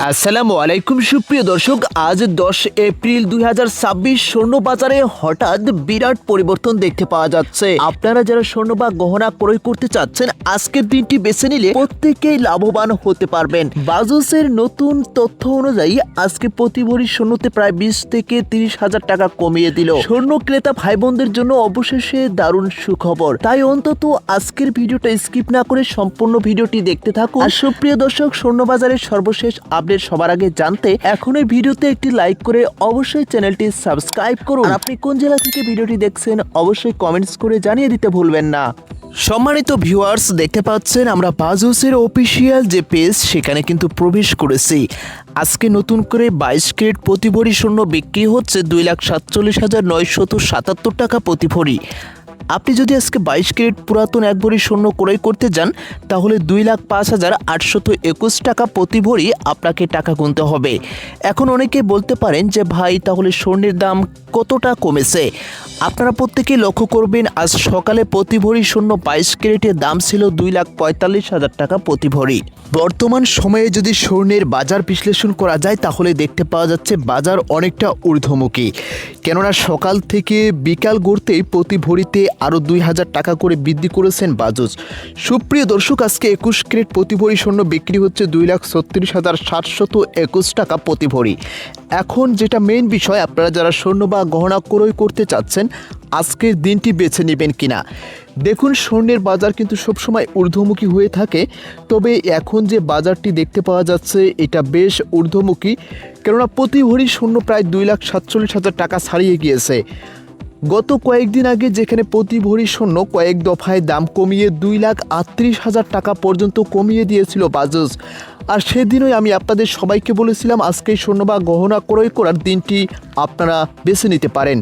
আসসালামু আলাইকুম সুপ্রিয় দর্শক, আজ 10 এপ্রিল 2026 স্বর্ণ বাজারে হঠাৎ বিরাট পরিবর্তন দেখতে পাওয়া যাচ্ছে। আপনারা যারা স্বর্ণ বা গহনা ক্রয় করতে চাচ্ছেন, আজকের দিনটি বেছে নিলে প্রত্যেকেই লাভবান হতে পারবেন। বাজসের নতুন তথ্য অনুযায়ী আজকে প্রতি ভরি স্বর্ণতে প্রায় 20 থেকে 30 হাজার টাকা কমিয়ে দিল। স্বর্ণ ক্রেতা ভাই বোনদের জন্য অবশেষে দারুণ সুখবর। তাই অন্তত আজকের ভিডিওটা স্কিপ না করে সম্পূর্ণ ভিডিওটি দেখতে থাকুন। আর সুপ্রিয় দর্শক, স্বর্ণ বাজারের সর্বশেষ আপডেট সবার আগে জানতে এখন এই ভিডিওতে একটি লাইক করে অবশ্যই চ্যানেলটি সাবস্ক্রাইব করুন। আর আপনি কোন জেলা থেকে ভিডিওটি দেখছেন অবশ্যই কমেন্টস করে জানিয়ে দিতে ভুলবেন না। সম্মানিত ভিউয়ার্স, দেখতে পাচ্ছেন আমরা বাজসের অফিসিয়াল যে পেজ সেখানে কিন্তু প্রবেশ করেছি। আজকে নতুন করে 22 ক্যারেট প্রতি ভরি স্বর্ণ বিক্রি হচ্ছে 2,47,977 টাকা প্রতি ভরি। আপনি যদি আজকে 22 ক্যারেট পুরাতন এক ভরি স্বর্ণ ক্রয় করতে যান তাহলে 2,05,821 টাকা প্রতি ভরি আপনাকে টাকা গুনতে হবে। এখন অনেকে বলতে পারেন যে ভাই, তাহলে স্বর্ণের দাম কতটা কমেছে? আপনারা প্রত্যেকেই লক্ষ্য করবেন, আজ সকালে প্রতি ভরি স্বর্ণ 22 ক্যারেটের দাম ছিল 2,45,000 টাকা প্রতি ভরি। বর্তমান সময়ে যদি স্বর্ণের বাজার বিশ্লেষণ করা যায় তাহলে দেখতে পাওয়া যাচ্ছে বাজার অনেকটা ঊর্ধ্বমুখী। কেননা সকাল থেকে বিকাল গড়তেই প্রতি ভরিতে আরও 2,000 টাকা করে বৃদ্ধি করেছেন বাজস। সুপ্রিয় দর্শক, আজকে 21 ক্যারেট প্রতি ভরি স্বর্ণ বিক্রি হচ্ছে 2,36,721 টাকা প্রতি ভরি। এখন যেটা মেইন বিষয়, আপনারা যারা স্বর্ণ বা গহনা ক্রয় করতে চাচ্ছেন আজকের দিনটি বেছে নেবেন কিনা। দেখুন, স্বর্ণের বাজার কিন্তু সবসময় ঊর্ধ্বমুখী হয়ে থাকে, তবে এখন যে বাজারটি দেখতে পাওয়া যাচ্ছে এটা বেশ ঊর্ধ্বমুখী। কেননা প্রতি ভরি স্বর্ণ প্রায় 2,47,000 টাকা ছাড়িয়ে গিয়েছে। গত কয়েকদিন আগে যেখানে প্রতি ভরি স্বর্ণ কয়েক দফায় দাম কমিয়ে 2,38,000 টাকা পর্যন্ত কমিয়ে দিয়েছিল বাজস। আর সেদিনই আমি আপনাদের সবাইকে বলেছিলাম আজকেই স্বর্ণ বা গহনা ক্রয় করার দিনটি আপনারা বেছে নিতে পারেন।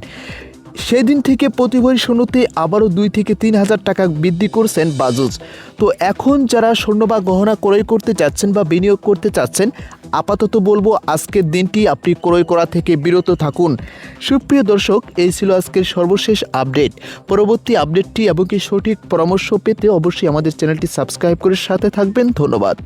সেদিন থেকে প্রতি ভরি স্বর্ণতে আবারও 2 থেকে 3 হাজার টাকা বৃদ্ধি করছেন বাজস। তো এখন যারা স্বর্ণ বা গহনা ক্রয় করতে চাচ্ছেন বা বিনিয়োগ করতে চাচ্ছেন, আপাতত বলবো আজকের দিনটি আপনি ক্রয় করা থেকে বিরত থাকুন। সুপ্রিয় দর্শক, এই ছিল আজকের সর্বশেষ আপডেট। পরবর্তী আপডেটটি এবং কি সঠিক পরামর্শ পেতে অবশ্যই আমাদের চ্যানেলটি সাবস্ক্রাইব করে সাথে থাকবেন। ধন্যবাদ।